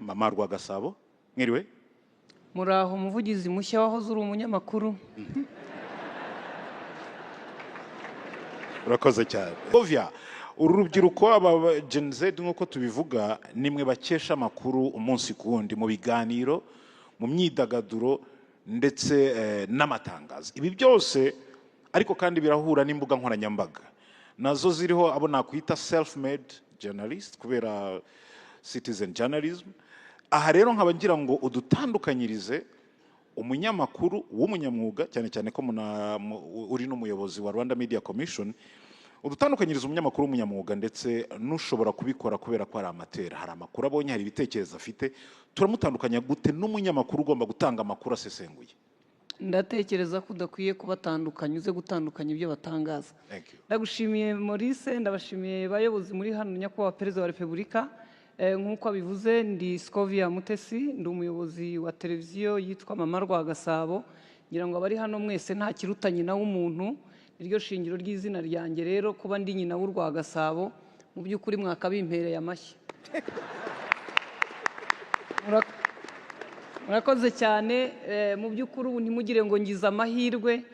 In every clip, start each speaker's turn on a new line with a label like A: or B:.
A: Mama Rwagasabo. Mwiriwe?
B: Muraho umuvugizi mushya wahoze uri umunyamakuru.
A: Urakoze cyane. Ovya, uru rubyiruko aba Gen Z nkuko tubivuga nimwe bakesha makuru umunsi kundi mu biganiro, mu myidagaduro ndetse n'amatangazo. Ibi byose ariko kandi birahura n'imbuga nkoranyambaga. Nazo ziriho abo nakwita self-made journalist kubera citizen journalism. Aha rero nkaba ngira ngo udutandukanyirize umunyamakuru w'umunyamwuga cyane cyane ko uri n'umuyobozi wa Rwanda Media Commission, udutandukanyiriza umunyamakuru w'umunyamwuga ndetse nushobora kubikora kubera ko ari amatera. Hari amakuru abonye, hari ibitekerezo afite, turamutandukanya gute n'umunyamakuru ugomba gutanga amakuru asesenguye?
B: Ndatekereza ko udakwiye kubatandukanya, uze gutandukanya ibyo batangaza. Ndagushimiye Maurice, ndabashimiye bayobozi muri hano, nyakubahwa Perezida wa Repubulika. Nk'uko abivuze, ndi Scovia Mutesi, ndi umuyobozi wa televiziyo yitwa Mama Rwagasabo. Ngira ngo abari hano mwese nta kiruta nyina w'umuntu, niryo shingiro ry'izina ryanjye. Rero kuba ndi nyina w'u Rwagasabo mu by'ukuri mwakabimpereye amashyi. Murakoze cyane. Mu by'ukuri ubu ntimugire ngo ngize amahirwe,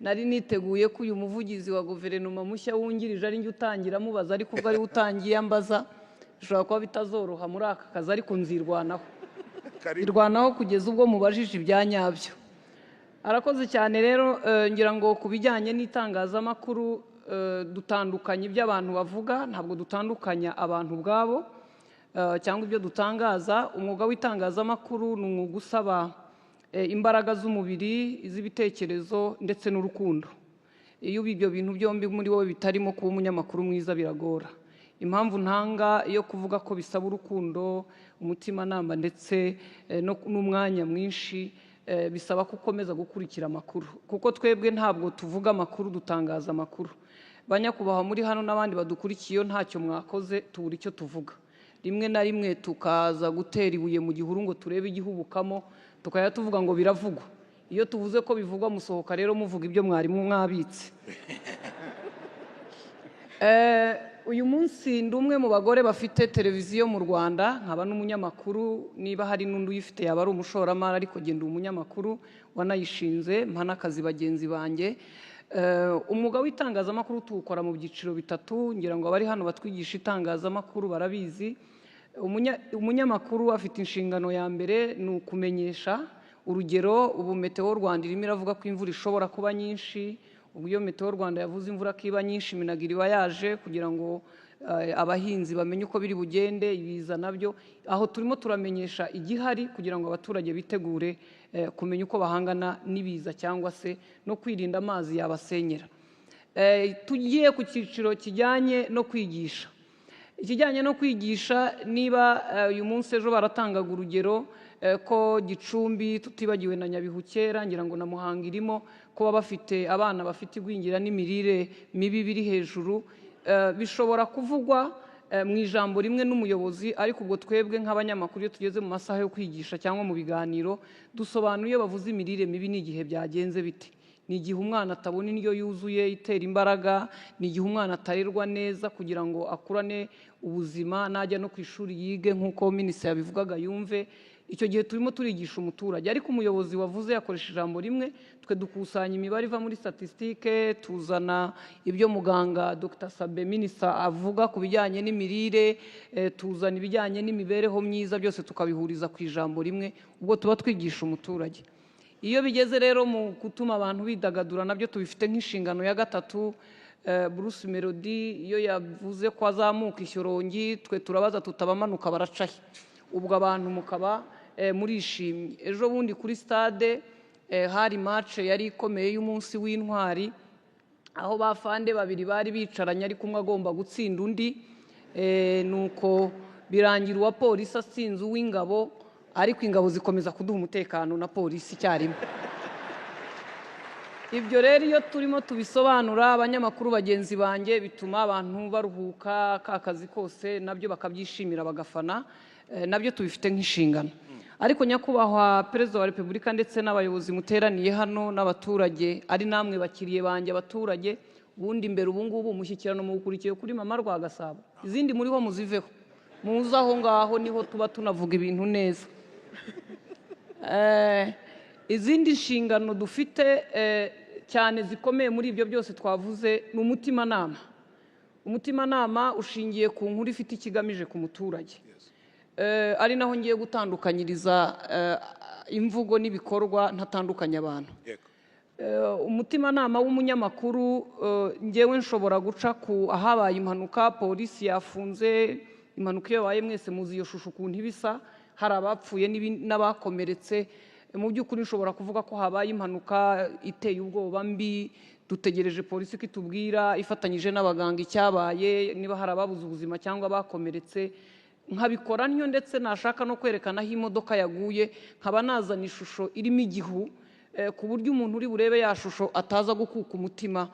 B: nari niteguye ko uyu muvugizi wa guverinoma mushya wungirije ari njye utangira mubaza, ariko ubwo ari utangiye ambaza bishobora kuba bitazoroha muri aka kazi, ariko nzirwanaho kugeza ubwo mubajije ibya nyabyo. Arakoze cyane. Rero ngira ngo ku bijyanye n'itangazamakuru dutandukanye ibyo abantu bavuga, ntabwo dutandukanya abantu ubwabo cyangwa ibyo dutangaza. Umwuga w'itangazamakuru ni umwuga usaba imbaraga z'umubiri, iz'ibitekerezo ndetse n'urukundo. Iyo ibyo bintu byombi muri wowe bitarimo, kuba umunyamakuru mwiza biragora. Impamvu ntanga yo kuvuga ko bisaba urukundo, umutimanama ndetse n'umwanya mwinshi, bisaba ko ukomeza gukurikira amakuru, kuko twebwe ntabwo tuvuga amakuru, dutangaza amakuru. Banyakubahwa muri hano n'abandi badukurikiye, ntacyo mwakoze tubura icyo tuvuga. Rimwe na rimwe tukaza gutera ibuye mu gihuru ngo turebe igihubukamo, tukajya tuvuga ngo biravugwa. Iyo tuvuze ko bivugwa musohoka rero muvuga ibyo mwarimu mwabitse. Uyu munsi ndi umwe mu bagore bafite televiziyo mu Rwanda, nkaba n'umunyamakuru. Niba hari n'undi uyifite yaba ari umushoramari, ariko genda umunyamakuru wanayishinze, mpa n'akazi bagenzi banjye. Umwuga w'itangazamakuru tuwukora mu byiciro bitatu, ngira ngo abari hano batwigisha itangazamakuru barabizi. Umunyamakuru afite inshingano ya mbere ni ukumenyesha. Urugero, ubu Meteo Rwanda irimo iravuga ko imvura ishobora kuba nyinshi. Ubwo Meteo Rwanda yavuze imvura kiba nyinshi, Minagiri iba yaje kugira ngo abahinzi bamenye uko biri bugende. Ibiza nabyo aho turimo turamenyesha igihari kugira ngo abaturage bitegure kumenya uko bahangana n'ibiza cyangwa se no kwirinda amazi yabasenyera. Tugiye ku cyiciro kijyanye no kwigisha. Ikijyanye no kwigisha, niba uyu munsi ejo baratangaga urugero ko Gicumbi, tutibagiwe na Nyabihu kera, ngira ngo na Muhanga irimo, kuba bafite abana bafite igwingira n'imirire mibi biri hejuru. Bishobora kuvugwa mu ijambo rimwe n'umuyobozi, ariko ubwo twebwe nk'abanyamakuru iyo tugeze mu masaha yo kwigisha cyangwa mu biganiro, dusobanura iyo bavuze imirire mibi n'igihe byagenze biti. Ni igihe umwana atabona indyo yuzuye itera imbaraga, ni igihe umwana atarerwa neza kugira ngo akurane ubuzima, najya no ku ishuri yige nk'uko minisitiri yabivugaga yumve. Icyo gihe turimo turigisha umuturage, ariko umuyobozi wavuze yakoresha ijambo rimwe. Twe dukusanya imibare iva muri statistique, tuzana ibyo muganga Dr Sabe Minisita avuga ku bijyanye n'imirire, tuzana ibijyanye n'imibereho myiza, byose tukabihuriza ku ijambo rimwe, ubwo tuba twigisha umuturage. Iyo bigeze rero mu gutuma abantu bidagadura, nabyo tubifite nk'inshingano ya gatatu. Bruce Melody iyo yavuze ko azamuka Ishyorongi, twe turabaza tutabamanuka baracahe, ubwo abantu mukaba murishimye. Ejo bundi kuri stade hari match yari ikomeye y'umunsi w'intwari, aho bafande babiri bari bicaranye ariko umwe agomba gutsinda undi, nuko birangira uwa polisi atsinze uw'ingabo, ariko ingabo zikomeza kuduha umutekano na polisi icyarimwe. Ibyo rero iyo turimo tubisobanura abanyamakuru bagenzi banjye, bituma abantu baruhuka, ka kazi kose nabyo bakabyishimira bagafana, nabyo tubifite nk'inshingano. Ariko nyakubahwa Perezida wa Repubulika ndetse n'abayobozi muteraniye hano n'abaturage, ari namwe bakiriye banjye abaturage, ubundi imbere ubu ngubu umushyikirano mu gukurikiye kuri Mama Rwagasabo, izindi muriho muziveho, muze aho ngaho niho tuba tunavuga ibintu neza. Izindi nshingano dufite cyane zikomeye muri ibyo byose twavuze ni umutimanama. Umutimanama ushingiye ku nkuru ifite ikigamije ku muturage, ari naho ngiye gutandukanyiriza imvugo n'ibikorwa ntatandukanya abantu. Umutimanama w'umunyamakuru, ngewe nshobora guca ku ahabaye impanuka, polisi yafunze, impanuka iyo yabaye mwese muzi iyo shusho ukuntu ibisa, hari abapfuye n'abakomeretse. Mu by'ukuri nshobora kuvuga ko habaye impanuka iteye ubwoba mbi, dutegereje polisi ko itubwira ifatanyije n'abaganga icyabaye, niba hari ababuze ubuzima cyangwa bakomeretse, nkabikora ntyo, ndetse nashaka no kwerekana aho imodoka yaguye, nkaba nazana ishusho irimo igihu, ku buryo umuntu uri burebe ya shusho ataza gukuka umutima.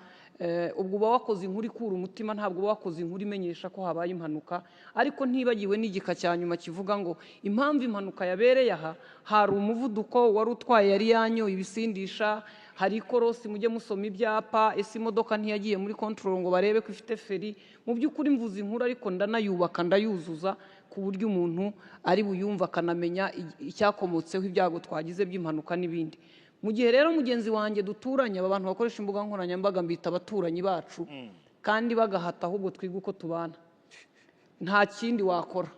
B: Ubwo uba wakoze inkuru ikura umutima, ntabwo uba wakoze inkuru imenyesha ko habaye impanuka. Ariko ntibagiwe n'igika cya nyuma kivuga ngo impamvu impanuka yabereye aha, hari umuvuduko wari utwaye yari yanyoye ibisindisha, hari ikorosi, mujye musoma ibyapa, ese imodoka ntiyagiye muri control ngo barebe ko ifite feri. Mu by'ukuri mvuze inkuru ariko ndanayubaka, ndayuzuza ku buryo umuntu ari buyumva akanamenya icyakomotseho ibyago twagize by'impanuka n'ibindi. Mu gihe rero mugenzi wanjye duturanye, aba bantu bakoresha imbuga nkoranyambaga mbita abaturanyi bacu, kandi bagahata ahubwo twiga uko tubana, nta kindi wakora.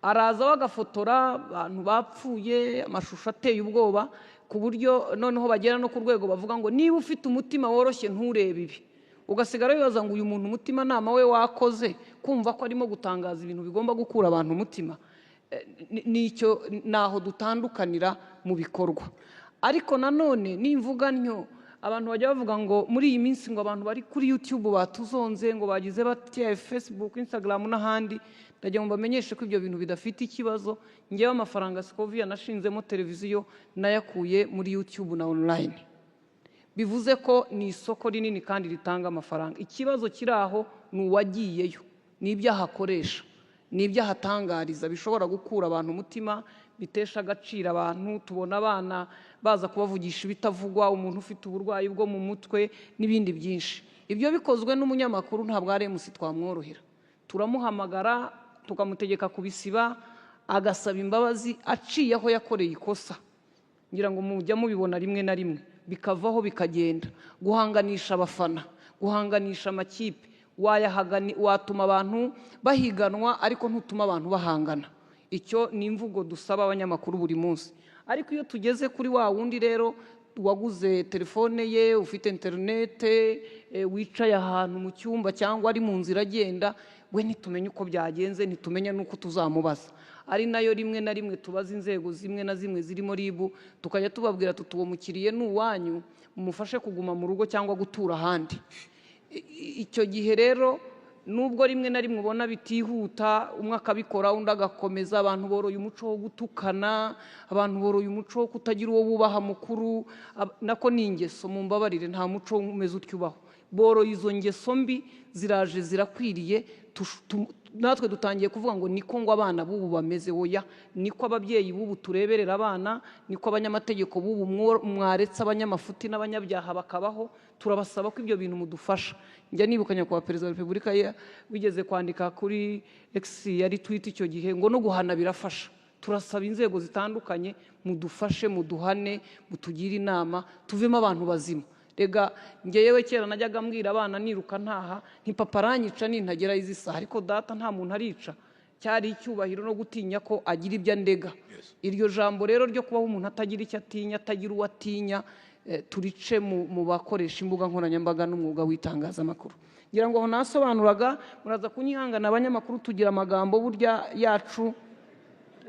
B: Araza bagafotora abantu bapfuye, amashusho ateye ubwoba, ku buryo noneho bagera no ku rwego bavuga ngo niba ufite umutima woroshye nturebe ibi. Ugasigara wibaza ngo uyu muntu umutimanama we wakoze kumva ko arimo gutangaza ibintu bigomba gukura abantu umutima. Nicyo naho dutandukanira mu bikorwa. Ariko nanone nimvuga ntyo, abantu bajya bavuga ngo muri iyi minsi ngo abantu bari kuri YouTube batuzonze, ngo bagize bati Facebook, Instagram n'ahandi. Ndagira ngo mbamenyeshe ko ibyo bintu bidafite ikibazo. Ngewe amafaranga Scovia nashinzemo televiziyo nayakuye muri YouTube na online. Bivuze ko ni isoko rinini kandi ritanga amafaranga. Ikibazo kiri aho ni uwagiyeyo, n'ibyo ahakoresha, n'ibyo ahatangariza bishobora gukura abantu umutima, bitesha agaciro abantu. Tubona abana baza kubavugisha ibitavugwa, umuntu ufite uburwayi bwo mu mutwe n'ibindi byinshi. Ibyo bikozwe n'umunyamakuru ntabwo ari MC twamworohera, turamuhamagara tukamutegeka kubisiba, agasaba imbabazi aciye aho yakoreye ikosa. Ngira ngo mujya mubibona rimwe na rimwe, bikavaho bikagenda. Guhanganisha abafana, guhanganisha amakipe, watuma abantu bahiganwa ariko ntutuma abantu bahangana. Icyo ni imvugo dusaba abanyamakuru buri munsi. Ariko iyo tugeze kuri wa wundi rero waguze telefone ye, ufite interinete, wicaye ahantu mu cyumba cyangwa ari mu nzira agenda, we ntitumenye uko byagenze, ntitumenye n'uko tuzamubaza. Ari nayo rimwe na rimwe tubaza inzego zimwe na zimwe zirimo RIB, tukajya tubabwira tuti uwo mukiriye ni uwanyu, mumufashe kuguma mu rugo cyangwa gutura ahandi. Icyo gihe rero nubwo rimwe na rimwe ubona bitihuta, umwe akabikora undi agakomeza, abantu boroye umuco wo gutukana, abantu boroye umuco wo kutagira uwo bubaha mukuru. Nako ni ingeso, mumbabarire, nta muco umeze utyo ubaho. Boroye izo ngeso mbi, ziraje zirakwiriye. Natwe dutangiye kuvuga ngo niko ngo abana b'ubu bameze. Oya, niko ababyeyi b'ubu tureberera abana, niko abanyamategeko b'ubu mwaretse abanyamafuti n'abanyabyaha bakabaho. Turabasaba ko ibyo bintu mudufasha. Njya nibukanya kwa Perezida wa Repubulika wigeze kwandika kuri X, yari tweet icyo gihe, ngo no guhana birafasha. Turasaba inzego zitandukanye mudufashe, muduhane, mutugire inama, tuvemo abantu bazima. Rega ngewe kera najyaga mbwira abana niruka ntaha, nti papa aranyica nintagera izi saha, ariko data nta muntu arica. Cyari icyubahiro no gutinya ko agira ibyo andega. Iryo jambo rero ryo kubaho umuntu atagira icyo atinya, atagira uwo atinya, turice mu bakoresha imbuga nkoranyambaga n'umwuga w'itangazamakuru. Ngira ngo aho nasobanuraga, muraza kunyihangana abanyamakuru tugira amagambo burya yacu,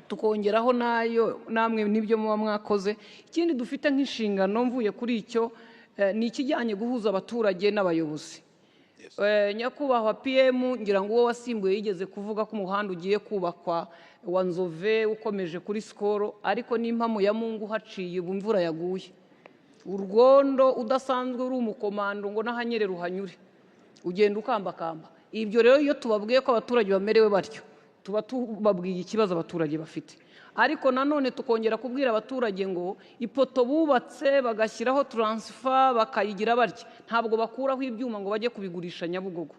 B: tukongeraho nayo namwe nibyo muba mwakoze. Ikindi dufite nk'inshingano mvuye kuri icyo ni ikijyanye guhuza abaturage n'abayobozi. Nyakubahwa PM, ngira ngo uwo wasimbuye yigeze kuvuga ko umuhanda ugiye kubakwa wa Nzove ukomeje kuri Skoro, ariko n'impamo ya Mungu haciye imvura yaguye. Urwondo udasanzwe uri umukomando ngo n'ahanyere ruhanyure, ugenda ukambakamba. Ibyo rero iyo tubabwiye ko abaturage bamerewe batyo, tuba tubabwiye ikibazo abaturage bafite. Ariko nanone tukongera kubwira abaturage ngo ipoto bubatse bagashyiraho transfer bakayigira barya, ntabwo bakuraho ibyuma ngo bajye kubigurisha Nyabugogo.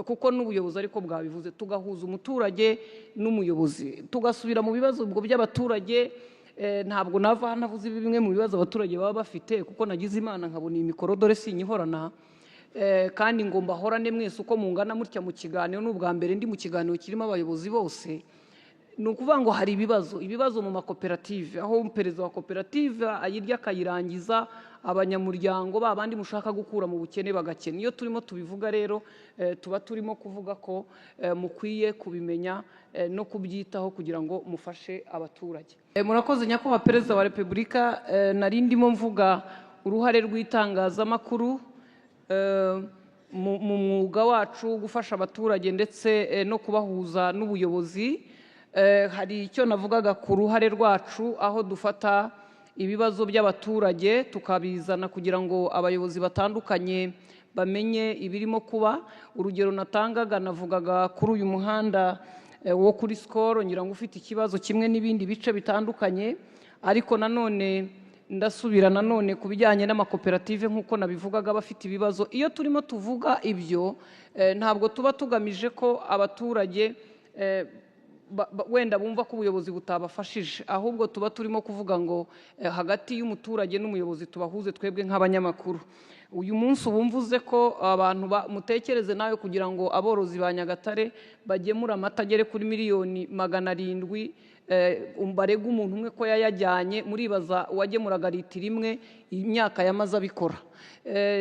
B: kuko n'ubuyobozi ariko bwabivuze, tugahuza umuturage n'umuyobozi, tugasubira mu bibazo by'abaturage. Ntabwo nava navuze bimwe mu bibazo abaturage baba bafite, kuko nagize Imana nkabona iyi mikoro dore sinyihorana, kandi ngo mbahorane mwese uko mungana mutya mu kiganiro. N'ubwa mbere ndi mu kiganiro kirimo abayobozi bose. Ni ukuvuga ngo hari ibibazo mu makoperative, aho perezida wa koperative ayirya akayirangiza, abanyamuryango babandi mushaka gukura mu bukene bagakena. Iyo turimo tubivuga rero tuba turimo kuvuga ko mukwiye kubimenya no kubyitaho kugira ngo mufashe abaturage. Murakoze nyakubahwa perezida wa repubulika. Nari ndimo mvuga uruhare rw'itangazamakuru mu mwuga wacu gufasha abaturage ndetse no kubahuza n'ubuyobozi. Hari icyo navugaga ku ruhare rwacu, aho dufata ibibazo by'abaturage tukabizana kugira ngo abayobozi batandukanye bamenye ibirimo kuba. Urugero natangaga, navugaga kuri uyu muhanda wo kuri Skol, ngira ngo ufite ikibazo kimwe n'ibindi bice bitandukanye, ariko nanone ndasubira nanone ku bijyanye n'amakoperative nk'uko nabivugaga bafite ibibazo. Iyo turimo tuvuga ibyo, ntabwo tuba tugamije ko abaturage wenda bumva ko ubuyobozi butabafashije, ahubwo tuba turimo kuvuga ngo hagati y'umuturage n'umuyobozi tubahuze twebwe nk'abanyamakuru. Uyu munsi ubu mvuze ko abantu mutekereze nawe kugira ngo aborozi ba Nyagatare bagemura amata agere kuri miliyoni 700, barega umuntu umwe ko yayajyanye. Muribaza uwagemuraga litiro imwe imyaka yamaze abikora.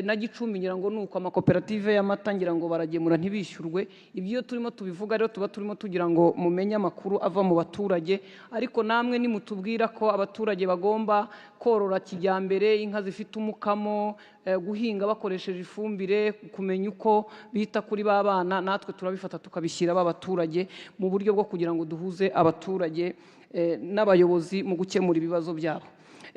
B: Na Gicumbi ngira ngo nuko amakoperative y'amata ngira ngo baragemura ntibishyurwe. Ibyo turimo tubivuga rero tuba turimo tugira ngo mumenye amakuru ava mu baturage, ariko namwe nimutubwira ko abaturage bagomba korora kijyambere, inka zifite umukamo, guhinga bakoresheje ifumbire, kumenya uko bita kuri babana, natwe turabifata tukabishyira abaturage mu buryo bwo kugira ngo duhuze abaturage n'abayobozi mu gukemura ibibazo byabo.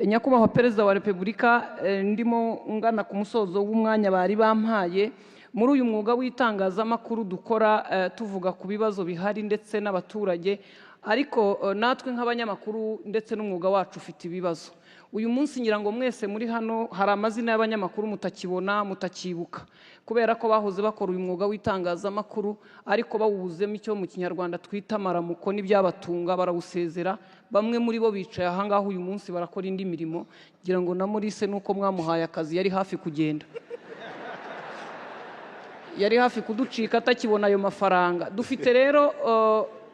B: Nyakubahwa perezida wa repubulika, ndimo ngana ku musozo w'umwanya bari bampaye. Muri uyu mwuga w'itangazamakuru dukora tuvuga ku bibazo bihari ndetse n'abaturage, ariko natwe nk'abanyamakuru ndetse n'umwuga wacu ufite ibibazo. Uyu munsi ngira ngo mwese muri hano hari amazina y'abanyamakuru mutakibona, mutakibuka, kubera ko bahoze bakora uyu mwuga w'itangazamakuru ariko bawuzemo icyo mu Kinyarwanda twita amaramuko n'ibyabatunga, barawusezera. Bamwe muri bo bicaye ahangaha uyu munsi barakora indi mirimo. Ngira ngo na Maurice nuko mwamuhaye akazi yari hafi kugenda, yari hafi kuducika atakibona ayo mafaranga. Dufite rero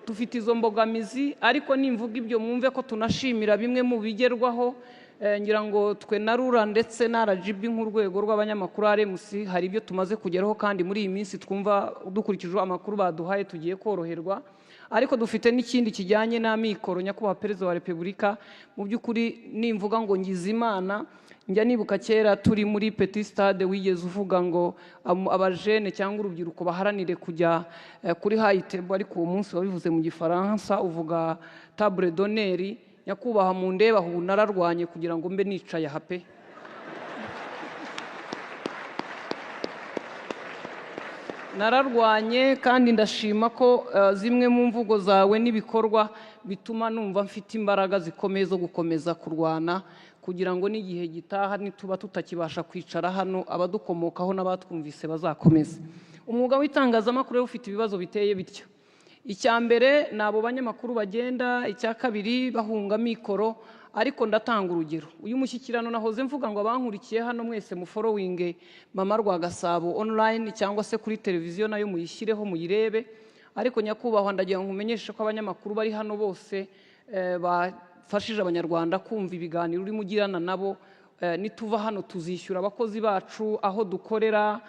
B: dufite izo mbogamizi, ariko nimvuga ibyo mwumve ko tunashimira bimwe mu bigerwaho. Ngira ngo twe na RURA ndetse na RGB nk'urwego rw'abanyamakuru RMC hari ibyo tumaze kugeraho, kandi muri iyi minsi twumva dukurikije amakuru baduhaye tugiye koroherwa. Ariko dufite n'ikindi kijyanye n'amikoro. Nyakubahwa perezida wa repubulika, mu by'ukuri nimvuga ngo ngize Imana, njya nibuka kera turi muri Petit Stade wigeze uvuga ngo abajene cyangwa urubyiruko baharanire kujya kuri high table, ariko uwo munsi wabivuze mu Gifaransa uvuga table d'honneur. Nyakubahwa mu ndeba ubu nararwanye kugira ngo mbe nicaye aha pe. Nararwanye, kandi ndashima ko zimwe mu mvugo zawe n'ibikorwa bituma numva mfite imbaraga zikomeye zo gukomeza kurwana, kugira ngo n'igihe gitaha nituba tutakibasha kwicara hano abadukomokaho n'abatwumvise bazakomeza. Umwuga w'itangazamakuru ufite ibibazo biteye bityo. Icya mbere ni abo banyamakuru bagenda, icya kabiri bahunga mikoro. Ariko ndatanga urugero, uyu mushyikirano nahoze mvuga ngo abankurikiye hano mwese mu following Mama Rwagasabo online cyangwa se kuri televiziyo nayo muyishyireho muyirebe. Ariko nyakubahwa ndagira ngo nkumenyeshe ko abanyamakuru bari hano bose bafashije abanyarwanda kumva ibiganiro urimo ugirana nabo. Nituva hano tuzishyura abakozi bacu aho dukorera,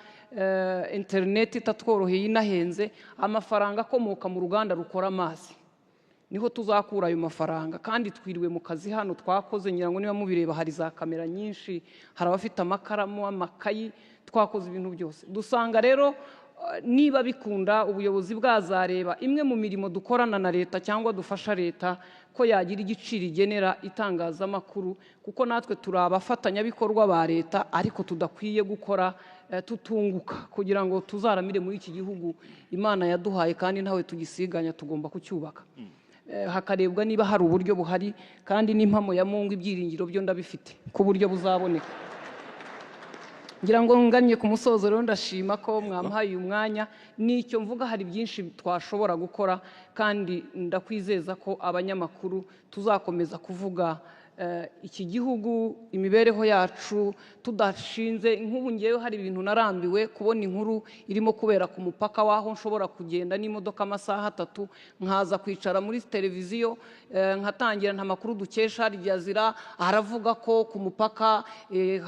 B: internet itatworoheye inahenze, amafaranga akomoka mu ruganda rukora amazi niho tuzakura ayo mafaranga. Kandi twiriwe mu kazi hano twakoze, ngira ngo niba mubireba hari za kamera nyinshi, hari abafite amakaramu, amakayi, twakoze ibintu byose. Dusanga rero niba bikunda ubuyobozi bwazareba imwe mu mirimo dukorana na leta cyangwa dufasha leta ko yagira igiciro igenera itangazamakuru, kuko natwe turi abafatanyabikorwa ba leta, ariko tudakwiye gukora tutunguka, kugira ngo tuzaramire muri iki gihugu Imana yaduhaye kandi ntawe tugisiganya, tugomba kucyubaka. Hakarebwa niba hari uburyo buhari, kandi n'impamo ya Mungu ibyiringiro byo ndabifite ku buryo buzaboneka. ngira ngo nganye ku musozo rero ndashima ko mwampaye uyu mwanya n'icyo mvuga hari byinshi twashobora gukora kandi ndakwizeza ko abanyamakuru tuzakomeza kuvuga iki gihugu imibereho yacu tudashinze nk'ubu ngewe hari ibintu narambiwe kubona inkuru irimo kubera ku mupaka waho nshobora kugenda n'imodoka amasaha 3 nkaza kwicara muri televiziyo nkatangira nta makuru dukesha Aljazira aravuga ko ku mupaka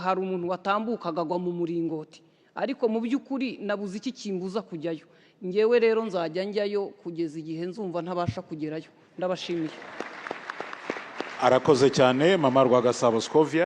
B: hari umuntu watambukaga agwa mu muringoti ariko mu by'ukuri nabuze iki kimbuza kujyayo ngewe rero nzajya njyayo kugeza igihe nzumva ntabasha kugerayo ndabashimiye
A: arakoze cyane mama Rwagasabo Scovia